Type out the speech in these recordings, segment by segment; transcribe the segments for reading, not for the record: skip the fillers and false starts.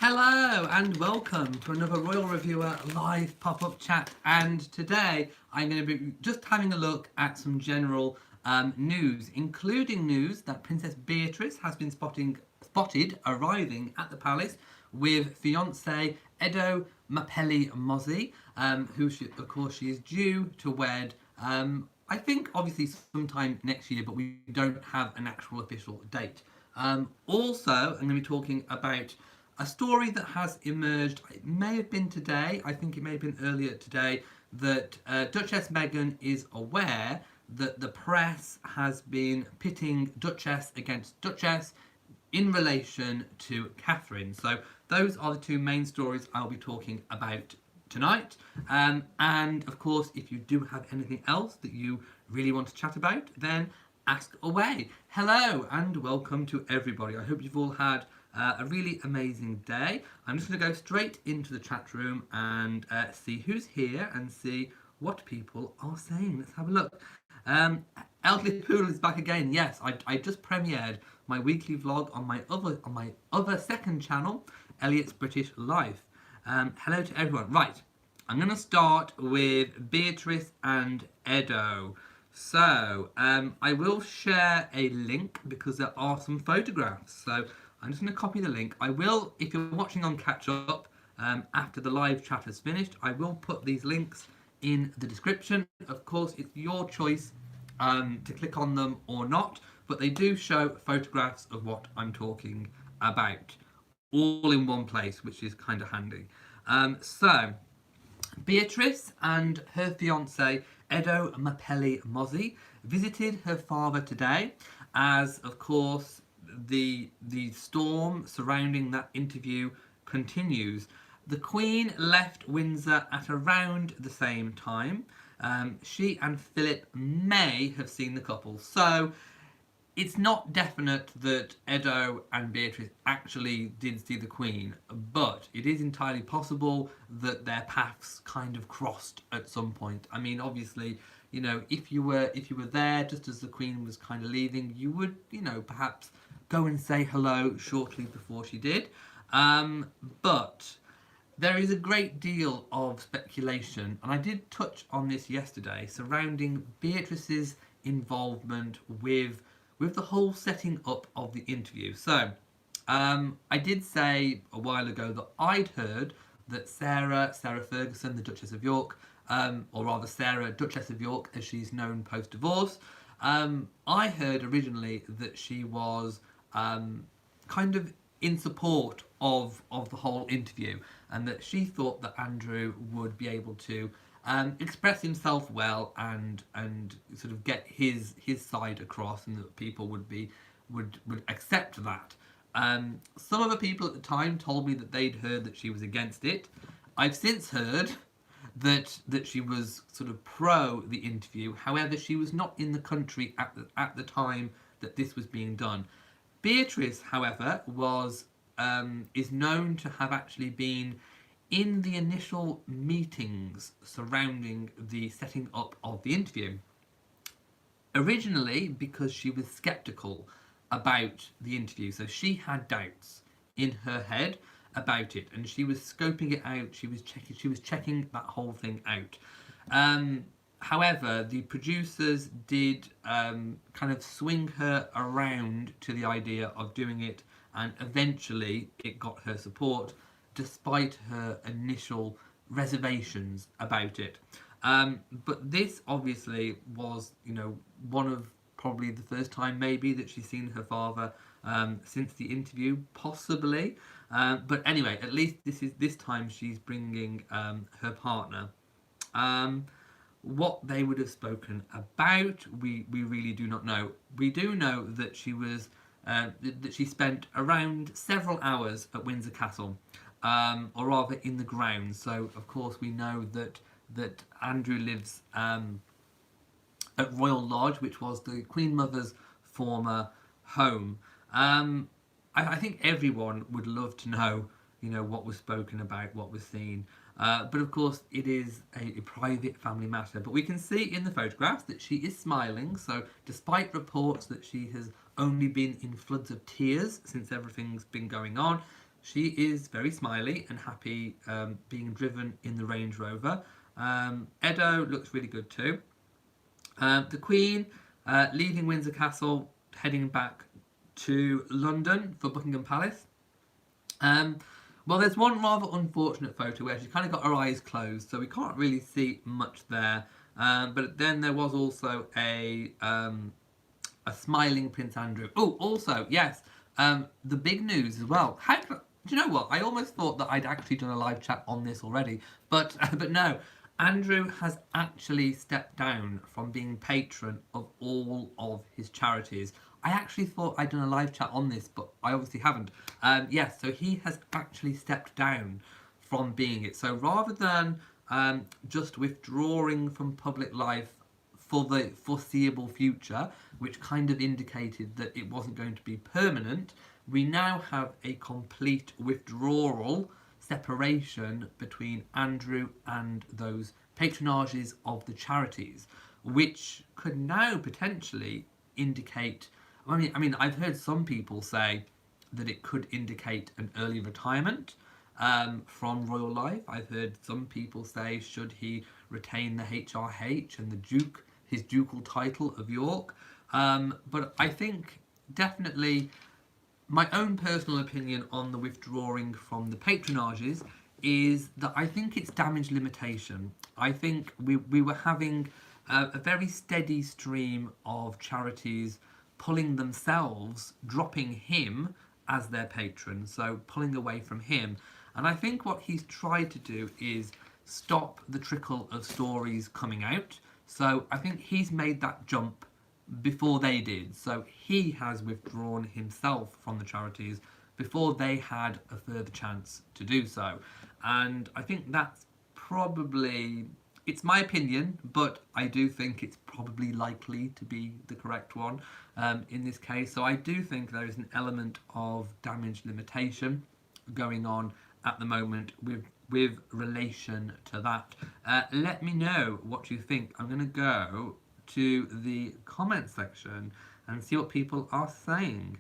Hello and welcome to another Royal Reviewer live pop-up chat, and today I'm going to be just having a look at some general news, including news that Princess Beatrice has been spotted arriving at the palace with fiancé Edo Mozzi, who of course she is due to wed. I think obviously sometime next year, but we don't have an actual official date. Also, I'm going to be talking about a story that has emerged. It may have been today, I think it may have been earlier today, that Duchess Meghan is aware that the press has been pitting Duchess against Duchess in relation to Catherine. So those are the two main stories I'll be talking about tonight. And of course, if you do have anything else that you really want to chat about, then ask away. Hello and welcome to everybody. I hope you've all had a really amazing day. I'm just going to go straight into the chat room and see who's here and see what people are saying. Let's have a look. Elderly Poodle is back again. Yes, I just premiered my weekly vlog on my other second channel, Elliot's British Life. Hello to everyone. Right, I'm going to start with Beatrice and Edo. So I will share a link because there are some photographs. So I'm just going to copy the link. I will, if you're watching on catch up after the live chat has finished, I will put these links in the description. Of course, it's your choice to click on them or not, but they do show photographs of what I'm talking about, all in one place, which is kind of handy. So, Beatrice and her fiancé Edo Mozzi visited her father today, as of course the storm surrounding that interview continues. The Queen left Windsor at around the same time. She and Philip may have seen the couple, so it's not definite that Edo and Beatrice actually did see the Queen, but it is entirely possible that their paths kind of crossed at some point. I mean, obviously, you know, if you were there just as the Queen was kind of leaving, you would, you know, perhaps go and say hello shortly before she did. But there is a great deal of speculation, and I did touch on this yesterday, surrounding Beatrice's involvement with the whole setting up of the interview. So, I did say a while ago that I'd heard that Sarah Ferguson, the Duchess of York, or rather Sarah, Duchess of York, as she's known post-divorce, I heard originally that she was kind of in support of the whole interview, and that she thought that Andrew would be able to express himself well and sort of get his side across, and that people would accept that. Some other people at the time told me that they'd heard that she was against it. I've since heard that she was sort of pro the interview. However, she was not in the country at the time that this was being done. Beatrice, however, is known to have actually been in the initial meetings surrounding the setting up of the interview. Originally, because she was sceptical about the interview, so she had doubts in her head about it, and she was scoping it out. She was checking that whole thing out. However, the producers did kind of swing her around to the idea of doing it, and eventually it got her support, despite her initial reservations about it. But this obviously was, you know, one of probably the first time maybe that she's seen her father since the interview, possibly. But anyway, at least this time she's bringing her partner. What they would have spoken about, we really do not know. We do know that she was that she spent around several hours at Windsor Castle, or rather in the grounds. So of course we know that Andrew lives at Royal Lodge, which was the Queen Mother's former home. I think everyone would love to know, you know, what was spoken about, what was seen. But of course, it is a private family matter. But we can see in the photographs that she is smiling. So despite reports that she has only been in floods of tears since everything's been going on, she is very smiley and happy being driven in the Range Rover. Edo looks really good too. The Queen leaving Windsor Castle, heading back to London for Buckingham Palace. Well, there's one rather unfortunate photo where she's kind of got her eyes closed, so we can't really see much there. But then there was also a smiling Prince Andrew. Oh, also, yes, the big news as well. Do you know what? I almost thought that I'd actually done a live chat on this already, but but no. Andrew has actually stepped down from being patron of all of his charities. I actually thought I'd done a live chat on this, but I obviously haven't. Yes, so he has actually stepped down from being it. So rather than just withdrawing from public life for the foreseeable future, which kind of indicated that it wasn't going to be permanent, we now have a complete withdrawal, separation between Andrew and those patronages of the charities, which could now potentially indicate. I mean, I've heard some people say that it could indicate an early retirement from royal life. I've heard some people say, should he retain the HRH and his ducal title of York? But I think definitely my own personal opinion on the withdrawing from the patronages is that I think it's damage limitation. I think we were having a very steady stream of charities pulling themselves, dropping him as their patron, so pulling away from him. And I think what he's tried to do is stop the trickle of stories coming out. So I think he's made that jump before they did. So he has withdrawn himself from the charities before they had a further chance to do so. And I think that's probably, it's my opinion, but I do think it's probably likely to be the correct one in this case. So I do think there is an element of damage limitation going on at the moment with relation to that. Let me know what you think. I'm going to go to the comment section and see what people are saying.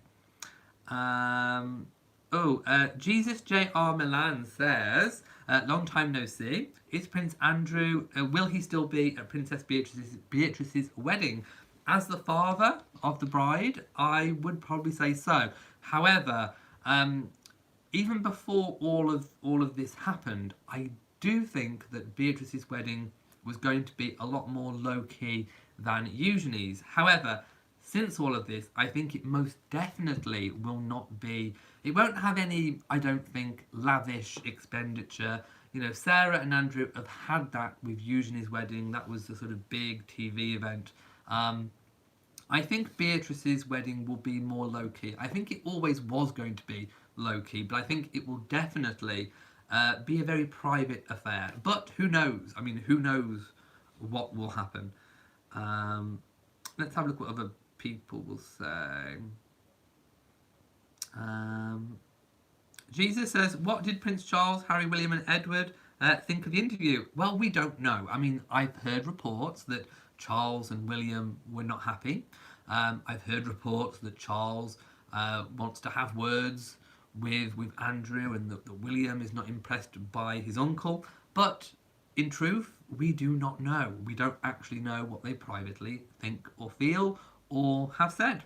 Jesus J.R. Milan says, long time no see. Is Prince Andrew, will he still be at Princess Beatrice's wedding? As the father of the bride, I would probably say so. However, even before all of this happened, I do think that Beatrice's wedding was going to be a lot more low-key than Eugenie's. However, since all of this, I think it most definitely will not be, it won't have any, I don't think, lavish expenditure. You know, Sarah and Andrew have had that with Eugenie's wedding. That was the sort of big TV event. I think Beatrice's wedding will be more low-key. I think it always was going to be low-key, but I think it will definitely be a very private affair. But who knows? I mean, who knows what will happen? Let's have a look what other people will say. Jesus says, what did Prince Charles, Harry, William and Edward think of the interview? Well, we don't know. I mean, I've heard reports that Charles and William were not happy. I've heard reports that Charles wants to have words with Andrew and that William is not impressed by his uncle. But in truth, we do not know. We don't actually know what they privately think or feel or have said.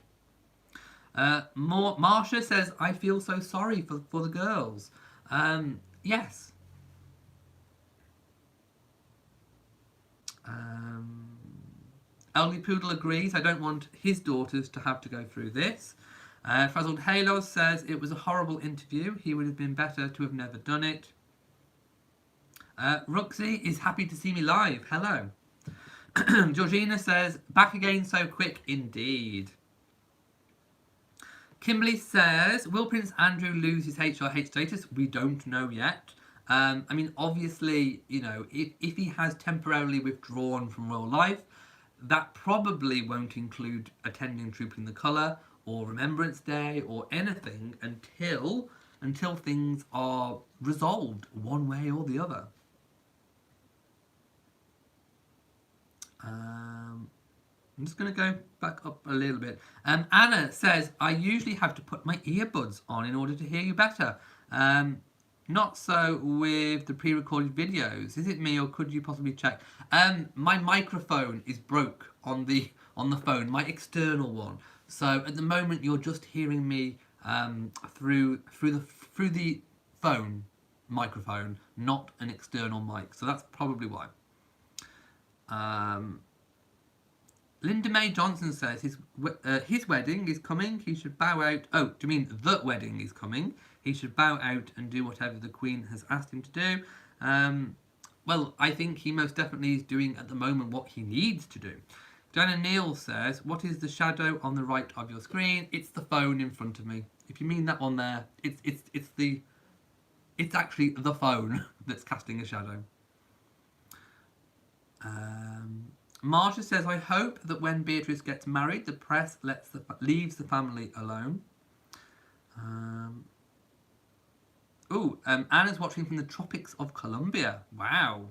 Marsha says, I feel so sorry for the girls. Yes. Ellie Poodle agrees, I don't want his daughters to have to go through this. Frazzled Halos says, it was a horrible interview. He would have been better to have never done it. Ruxy is happy to see me live. Hello. Georgina says, back again so quick indeed. Kimberly says, will Prince Andrew lose his HRH status? We don't know yet. I mean, obviously, you know, if he has temporarily withdrawn from royal life, that probably won't include attending Trooping the Colour or Remembrance Day or anything until things are resolved one way or the I'm just going to go back up a little bit. Anna says, I usually have to put my earbuds on in order to hear you better. Not so with the pre-recorded videos. Is it me, or could you possibly check? My microphone is broke on the phone, my external one. So at the moment you're just hearing me through the phone microphone, not an external mic. So that's probably why. Linda May Johnson says his wedding is coming. He should bow out. Oh, do you mean the wedding is coming? He should bow out and do whatever the Queen has asked him to do. Well, I think he most definitely is doing at the moment what he needs to do. Diana Neal says, what is the shadow on the right of your screen? It's the phone in front of me. If you mean that one there, it's actually the phone that's casting a shadow. Marsha says, I hope that when Beatrice gets married, the press leaves the family alone. Anna's watching from the tropics of Colombia. Wow.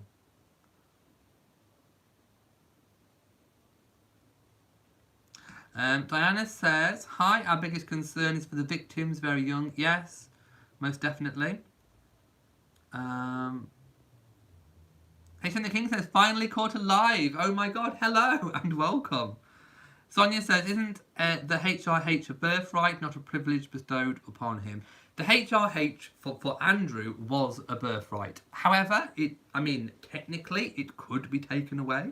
Diana says, hi, our biggest concern is for the victims, very young. Yes, most definitely. Haitian the King says, finally caught alive. Oh my god, hello and welcome. Sonia says, isn't the HRH a birthright, not a privilege bestowed upon him? The HRH for Andrew was a birthright. However, technically it could be taken away.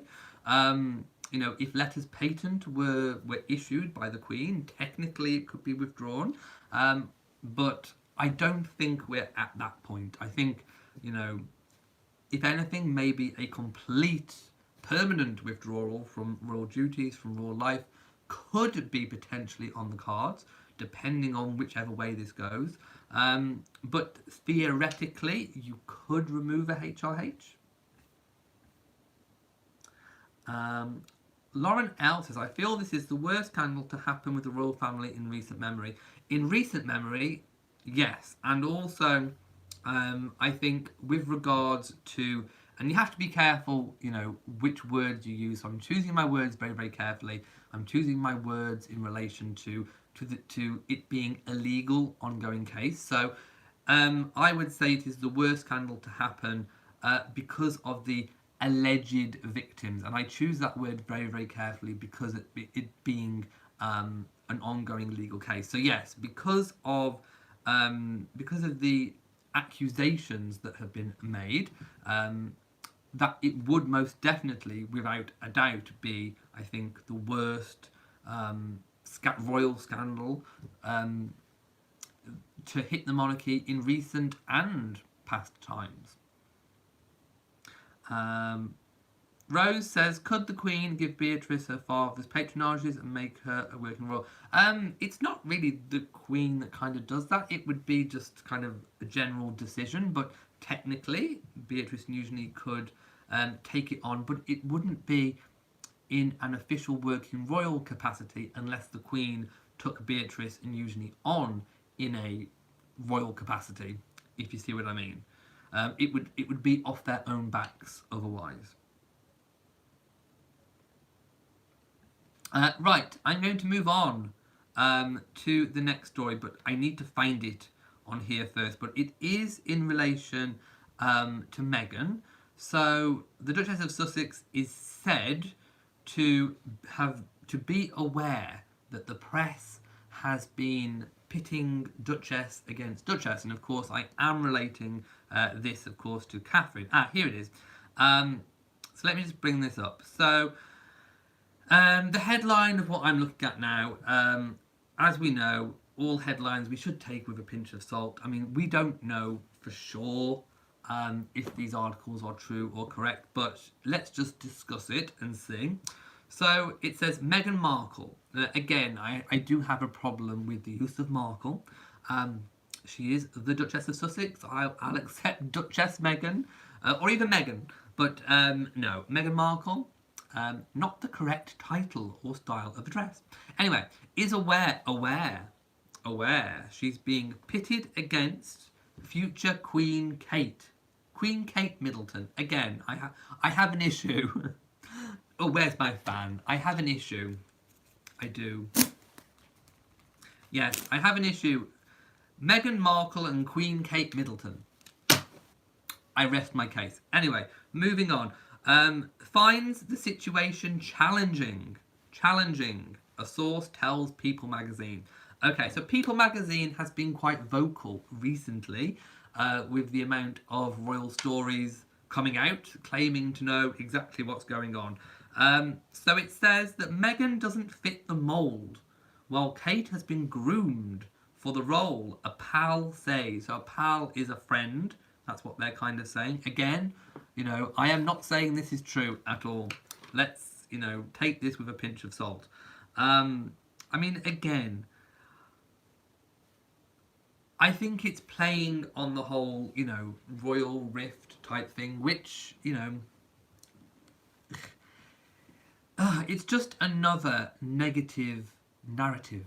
If letters patent were issued by the Queen, technically it could be withdrawn. But I don't think we're at that point. I think, if anything, maybe a complete permanent withdrawal from royal duties, from royal life, could be potentially on the cards, depending on whichever way this goes. But theoretically, you could remove a HRH. Lauren L says, I feel this is the worst scandal to happen with the royal family in recent memory. In recent memory, yes. And also, I think with regards to, and you have to be careful, which words you use. So I'm choosing my words very, very carefully. I'm choosing my words in relation to it being a legal ongoing case. So I would say it is the worst scandal to happen because of the alleged victims, and I choose that word very, very carefully because it being an ongoing legal case. So yes, because of the accusations that have been made, that it would most definitely, without a doubt, be, I think, the worst royal scandal to hit the monarchy in recent and past times. Rose says, could the Queen give Beatrice her father's patronages and make her a working royal? It's not really the Queen that kind of does that. It would be just kind of a general decision, but technically Beatrice usually could take it on, but it wouldn't be in an official working royal capacity unless the Queen took Beatrice and usually on in a royal capacity, if you see what I mean. It would be off their own backs otherwise. Right, I'm going to move on to the next story, but I need to find it on here first. But it is in relation to Meghan. So the Duchess of Sussex is said to be aware that the press has been pitting Duchess against Duchess, and of course I am relating this, of course, to Catherine. Here it is. So let me just bring this up. So the headline of what I'm looking at now, as we know, all headlines we should take with a pinch of salt. I mean, we don't know for sure if these articles are true or correct, but let's just discuss it and see. So it says Meghan Markle. Again, I do have a problem with the use of Markle. She is the Duchess of Sussex. I'll accept Duchess Meghan, or even Meghan, but no, Meghan Markle. Not the correct title or style of address. Anyway, is aware. She's being pitted against future Queen Kate Middleton. Again, I have an issue Oh, where's my fan? I have an issue. I do. Yes, I have an issue. Meghan Markle and Queen Kate Middleton. I rest my case. Anyway, moving on. Finds the situation challenging. Challenging. A source tells People magazine. Okay, so People magazine has been quite vocal recently with the amount of royal stories coming out, claiming to know exactly what's going on. So it says that Meghan doesn't fit the mould, while Kate has been groomed for the role, a pal says. So a pal is a friend. That's what they're kind of saying. Again, I am not saying this is true at all. Let's, take this with a pinch of salt. Again, I think it's playing on the whole, royal rift type thing, which, it's just another negative narrative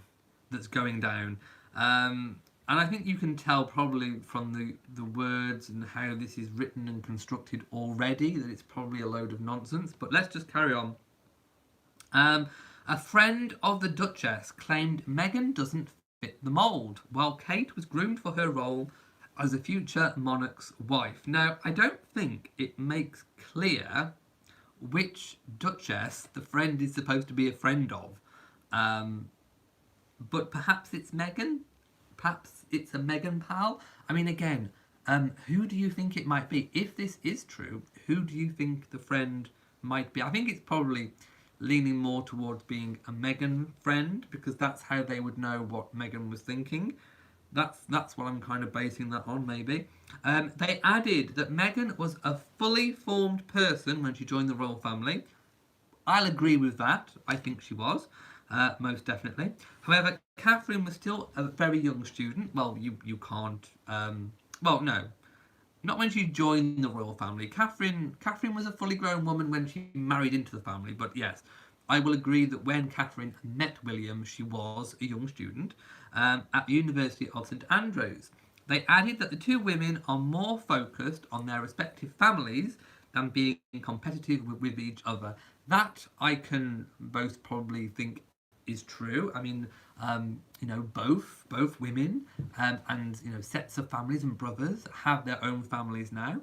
that's going down. And I think you can tell probably from the words and how this is written and constructed already that it's probably a load of nonsense. But let's just carry on. A friend of the Duchess claimed Meghan doesn't fit the mould, while Kate was groomed for her role as a future monarch's wife. Now, I don't think it makes clear which Duchess the friend is supposed to be a friend of. But perhaps it's Meghan? Perhaps it's a Meghan pal? Again, who do you think it might be? If this is true, who do you think the friend might be? I think it's probably leaning more towards being a Meghan friend, because that's how they would know what Meghan was thinking. That's what I'm kind of basing that on, maybe. They added that Meghan was a fully formed person when she joined the royal family. I'll agree with that. I think she was. Most definitely. However, Catherine was still a very young student. Well, you can't. No, not when she joined the royal family. Catherine was a fully grown woman when she married into the family. But yes, I will agree that when Catherine met William, she was a young student at the University of St Andrews. They added that the two women are more focused on their respective families than being competitive with each other. That I can both probably think is true. Both women and sets of families and brothers have their own families now.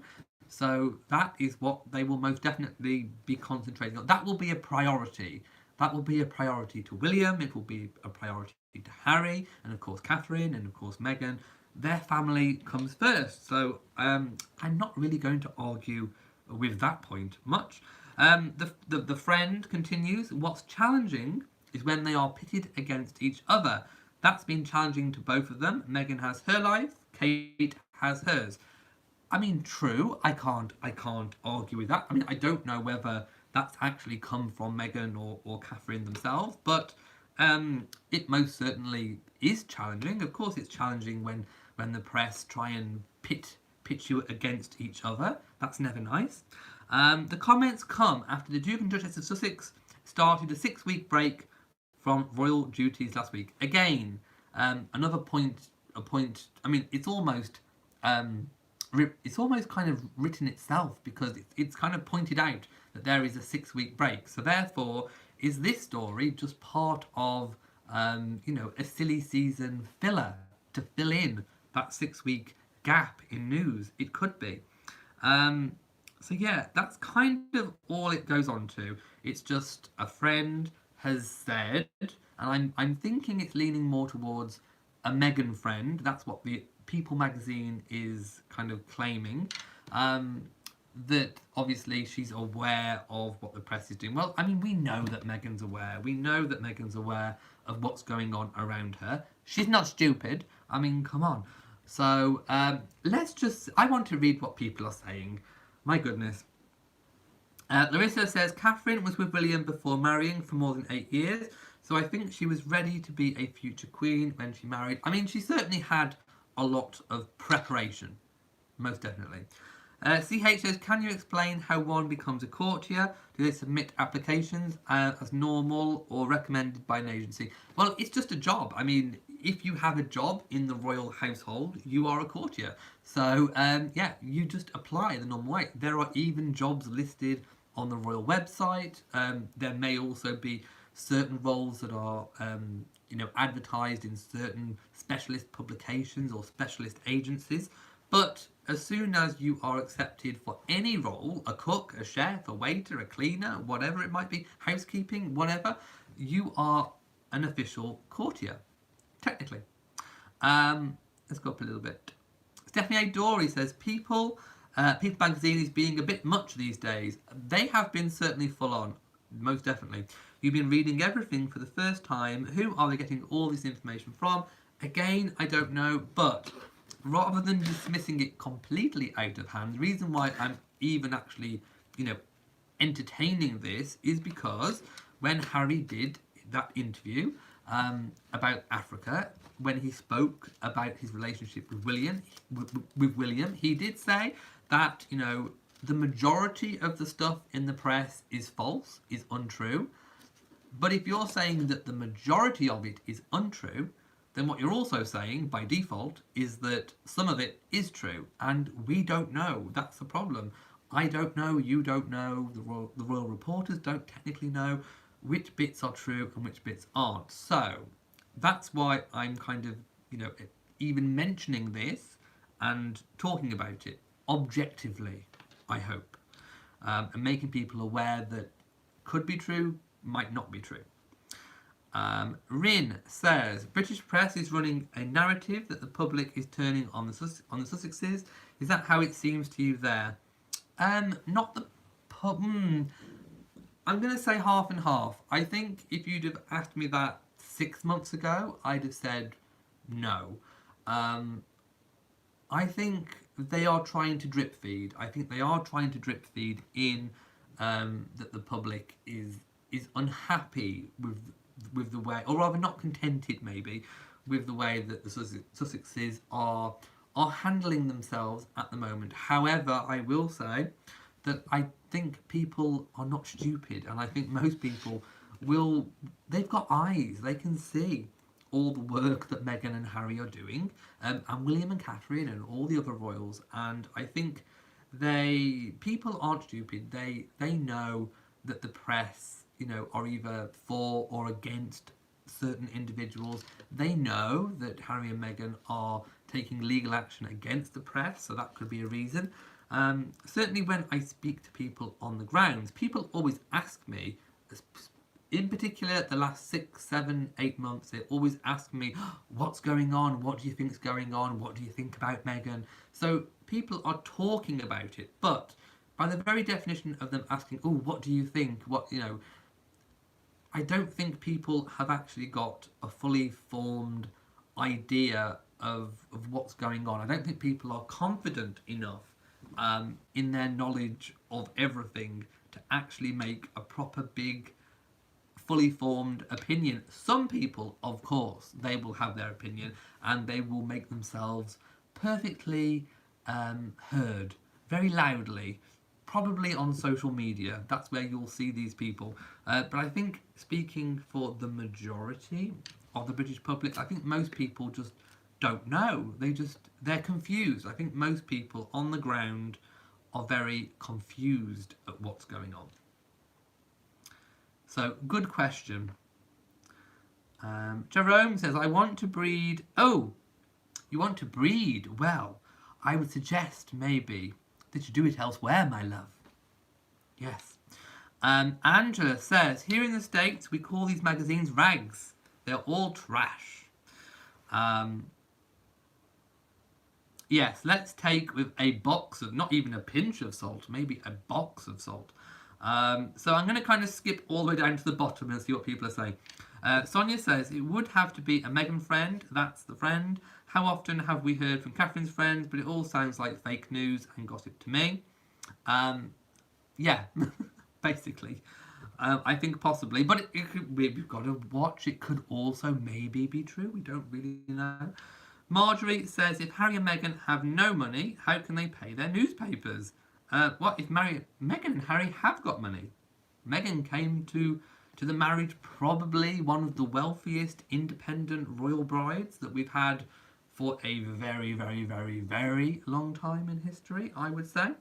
So that is what they will most definitely be concentrating on. That will be a priority. That will be a priority to William. It will be a priority to Harry, and of course Catherine, and of course Meghan. Their family comes first. So I'm not really going to argue with that point much. The friend continues. What's challenging is when they are pitted against each other. That's been challenging to both of them. Meghan has her life, Kate has hers. True. I can't argue with that. I don't know whether that's actually come from Meghan or Catherine themselves, but it most certainly is challenging. Of course, it's challenging when the press try and pit you against each other. That's never nice. The comments come after the Duke and Duchess of Sussex started a 6-week break from royal duties last week. Again, another point. It's almost kind of written itself, because it's kind of pointed out that there is a 6-week break. So therefore, is this story just part of a silly season filler to fill in that 6-week gap in news? It could be. So yeah, that's kind of all it goes on to. It's just a friend has said, and I'm thinking it's leaning more towards a Meghan friend. That's what the People magazine is kind of claiming. That obviously she's aware of what the press is doing. Well, we know that Meghan's aware. We know that Meghan's aware of what's going on around her. She's not stupid. Come on. So I want to read what people are saying. My goodness. Larissa says, Catherine was with William before marrying for more than 8 years, so I think she was ready to be a future queen when she married. She certainly had a lot of preparation, most definitely. CH says, can you explain how one becomes a courtier? Do they submit applications as normal or recommended by an agency? Well, it's just a job. If you have a job in the royal household, you are a courtier. So, you just apply the normal way. There are even jobs listed on the royal website. There may also be certain roles that are advertised in certain specialist publications or specialist agencies. But as soon as you are accepted for any role, a cook, a chef, a waiter, a cleaner, whatever it might be, housekeeping, whatever, you are an official courtier, technically. Let's go up a little bit. Stephanie Dory says, People magazine is being a bit much these days. They have been certainly full on, most definitely. You've been reading everything for the first time. Who are they getting all this information from? Again, I don't know, but rather than dismissing it completely out of hand, the reason why I'm even actually, entertaining this is because when Harry did that interview about Africa, when he spoke about his relationship with William, he did say that, the majority of the stuff in the press is false, is untrue. But if you're saying that the majority of it is untrue, then what you're also saying, by default, is that some of it is true. And we don't know. That's the problem. I don't know, you don't know, the royal reporters don't technically know which bits are true and which bits aren't. So that's why I'm kind of, even mentioning this and talking about it objectively, I hope, and making people aware that could be true, might not be true. Rin says, British press is running a narrative that the public is turning on the Sussexes. Is that how it seems to you there? Not the pub. I'm going to say half and half. I think if you'd have asked me that 6 months ago, I'd have said no. I think they are trying to drip feed. I think they are trying to drip feed in that the public is unhappy with the way, or rather not contented maybe, with the way that the Sussexes are handling themselves at the moment. However, I will say that I think people are not stupid, and I think most people they've got eyes, they can see all the work that Meghan and Harry are doing, and William and Catherine and all the other royals, and I think people aren't stupid. They know that the press, are either for or against certain individuals. They know that Harry and Meghan are taking legal action against the press, so that could be a reason. Certainly when I speak to people on the grounds, people always ask me, in particular the last 6, 7, 8 months, they always ask me, what's going on? What do you think's going on? What do you think about Meghan? So people are talking about it, but by the very definition of them asking, oh, what do you think? I don't think people have actually got a fully formed idea of what's going on. I don't think people are confident enough in their knowledge of everything to actually make a proper big, fully formed opinion. Some people, of course, they will have their opinion and they will make themselves perfectly heard very loudly, probably on social media. That's where you'll see these people. But I think, speaking for the majority of the British public, I think most people just don't know. They're confused. I think most people on the ground are very confused at what's going on. So, good question. Jerome says, I want to breed. Oh, you want to breed? Well, I would suggest maybe that you do it elsewhere, my love. Yes. Angela says, here in the States, we call these magazines rags. They're all trash. Yes, let's take with a box of, not even a pinch of salt, maybe a box of salt. So I'm going to kind of skip all the way down to the bottom and see what people are saying. Sonia says, it would have to be a Meghan friend. That's the friend. How often have we heard from Catherine's friends? But it all sounds like fake news and gossip to me. Yeah, basically. I think possibly. But we've got to watch. It could also maybe be true. We don't really know. Marjorie says, if Harry and Meghan have no money, how can they pay their newspapers? What if Meghan and Harry have got money? Meghan came to the marriage probably one of the wealthiest independent royal brides that we've had for a very, very, very, very long time in history, I would say.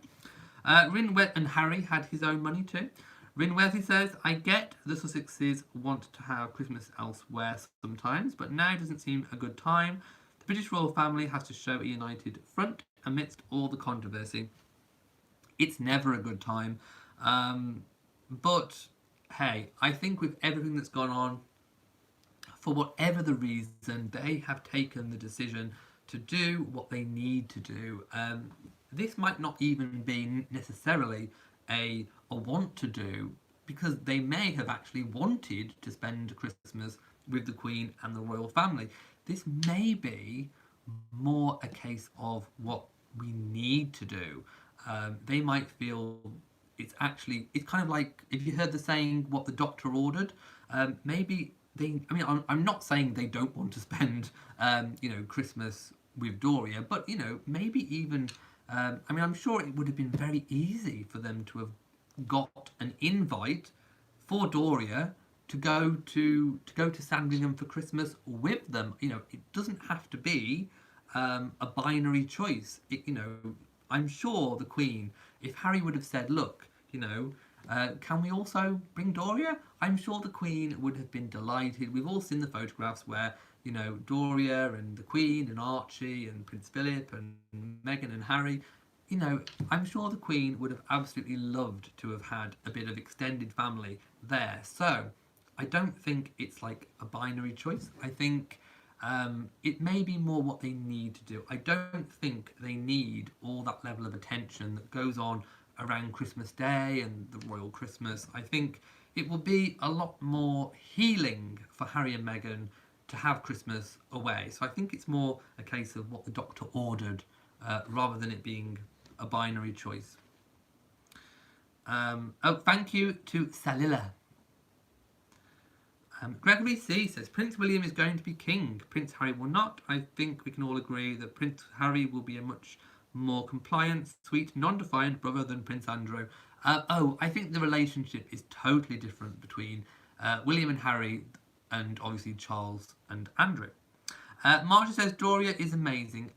And Harry had his own money too. Rin Wesley says, I get the Sussexes want to have Christmas elsewhere sometimes, but now doesn't seem a good time. The British royal family has to show a united front amidst all the controversy. It's never a good time. But hey, I think with everything that's gone on, for whatever the reason, they have taken the decision to do what they need to do. This might not even be necessarily a want to do, because they may have actually wanted to spend Christmas with the Queen and the royal family. This may be more a case of what we need to do. They might feel it's kind of like, if you heard the saying, what the doctor ordered, maybe I'm not saying they don't want to spend, Christmas with Doria, but, maybe even, I'm sure it would have been very easy for them to have got an invite for Doria to go to Sandringham for Christmas with them. It doesn't have to be a binary choice. I'm sure the Queen, if Harry would have said, look, can we also bring Doria? I'm sure the Queen would have been delighted. We've all seen the photographs where, Doria and the Queen and Archie and Prince Philip and Meghan and Harry, I'm sure the Queen would have absolutely loved to have had a bit of extended family there. So I don't think it's like a binary choice. I think it may be more what they need to do. I don't think they need all that level of attention that goes on around Christmas Day and the Royal Christmas. I think it will be a lot more healing for Harry and Meghan to have Christmas away. So I think it's more a case of what the doctor ordered rather than it being a binary choice. Thank you to Salila. Gregory C says, Prince William is going to be king. Prince Harry will not. I think we can all agree that Prince Harry will be a much more compliant, sweet, non-defiant brother than Prince Andrew. I think the relationship is totally different between William and Harry and obviously Charles and Andrew. Marsha says, Doria is amazing.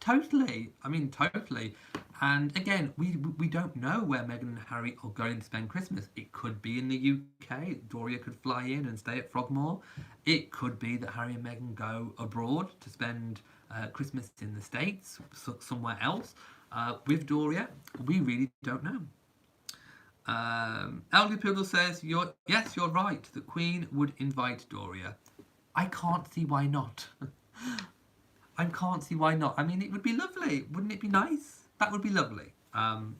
Totally. Totally. And again, we don't know where Meghan and Harry are going to spend Christmas. It could be in the UK. Doria could fly in and stay at Frogmore. It could be that Harry and Meghan go abroad to spend Christmas in the States, somewhere else, with Doria. We really don't know. Elder Poodle says, yes, you're right. The Queen would invite Doria. I can't see why not. I can't see why not. It would be lovely. Wouldn't it be nice? That would be lovely.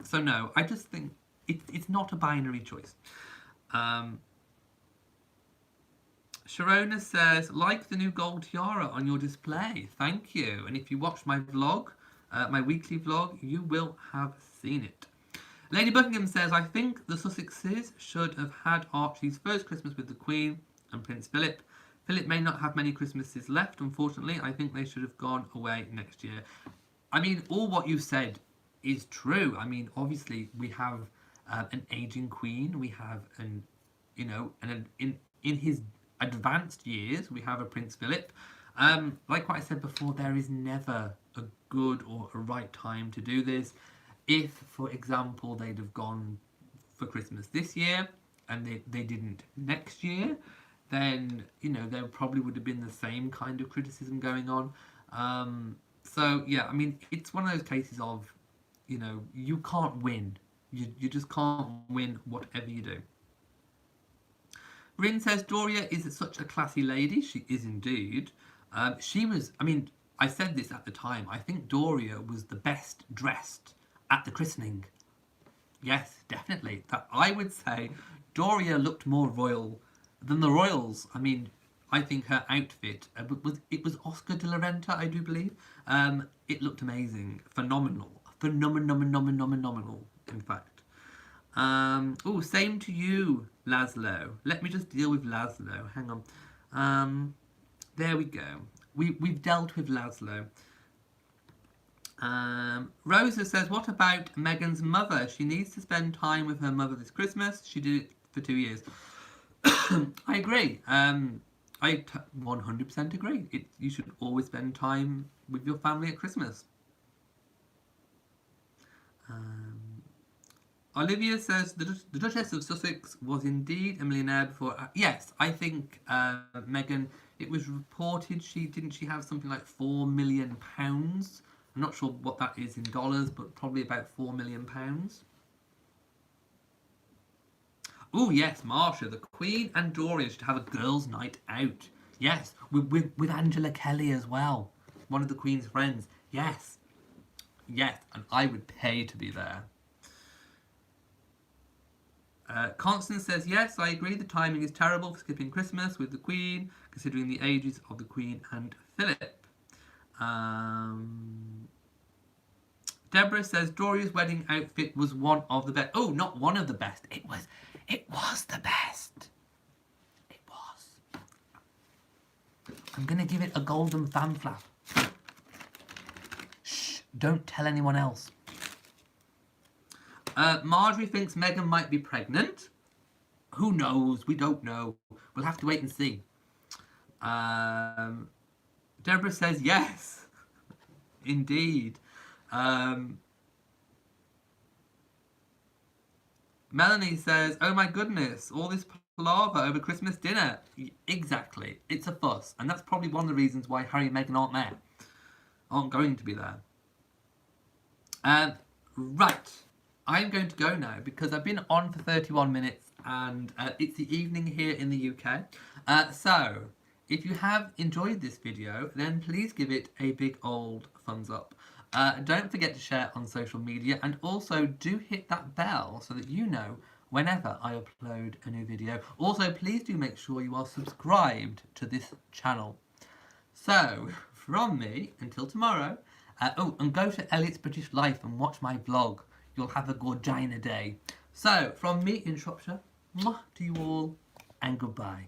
So no, I just think it's not a binary choice. Sharona says, like the new gold tiara on your display. Thank you. And if you watch my vlog, my weekly vlog, you will have seen it. Lady Buckingham says, I think the Sussexes should have had Archie's first Christmas with the Queen and Prince Philip. Philip may not have many Christmases left, unfortunately. I think they should have gone away next year. All what you said is true. Obviously, we have an aging Queen. We have in his advanced years, we have a Prince Philip. Like what I said before, there is never a good or a right time to do this. If, for example, they'd have gone for Christmas this year and they didn't next year, then, there probably would have been the same kind of criticism going on. So, yeah, it's one of those cases of, you can't win. You just can't win whatever you do. Rin says, Doria is such a classy lady. She is indeed. She was, I said this at the time, I think Doria was the best dressed at the christening. Yes, definitely. I would say Doria looked more royal than the royals. I think her outfit, it was Oscar de la Renta, I do believe. It looked amazing. Phenomenal, in fact. Same to you, Laszlo. Let me just deal with Laszlo. Hang on. There we go. We've dealt with Laszlo. Rosa says, what about Meghan's mother? She needs to spend time with her mother this Christmas. She did it for 2 years. I agree. I 100% agree. You should always spend time with your family at Christmas. Olivia says the Duchess of Sussex was indeed a millionaire before. Yes, I think Meghan. It was reported she have something like £4 million. I'm not sure what that is in dollars, but probably about £4 million. Oh yes, Marsha, the Queen and Dorian should have a girls' night out. Yes, with Angela Kelly as well, one of the Queen's friends. Yes, yes, and I would pay to be there. Constance says, yes, I agree, the timing is terrible for skipping Christmas with the Queen, considering the ages of the Queen and Philip. Deborah says, Doria's wedding outfit was one of the best. Oh, not one of the best. It was the best. It was. I'm going to give it a golden fan flap. Shh, don't tell anyone else. Marjorie thinks Meghan might be pregnant. Who knows? We don't know. We'll have to wait and see. Deborah says yes. Indeed. Melanie says, oh my goodness, all this palaver over Christmas dinner. Exactly. It's a fuss. And that's probably one of the reasons why Harry and Meghan aren't there. Aren't going to be there. Right. I'm going to go now because I've been on for 31 minutes and it's the evening here in the UK. So, if you have enjoyed this video, then please give it a big old thumbs up. Don't forget to share on social media, and also do hit that bell so that you know whenever I upload a new video. Also, please do make sure you are subscribed to this channel. So, from me, until tomorrow, and go to Elliot's British Life and watch my vlog. You'll have a gorgina day. So, from me in Shropshire, mwah to you all, and goodbye.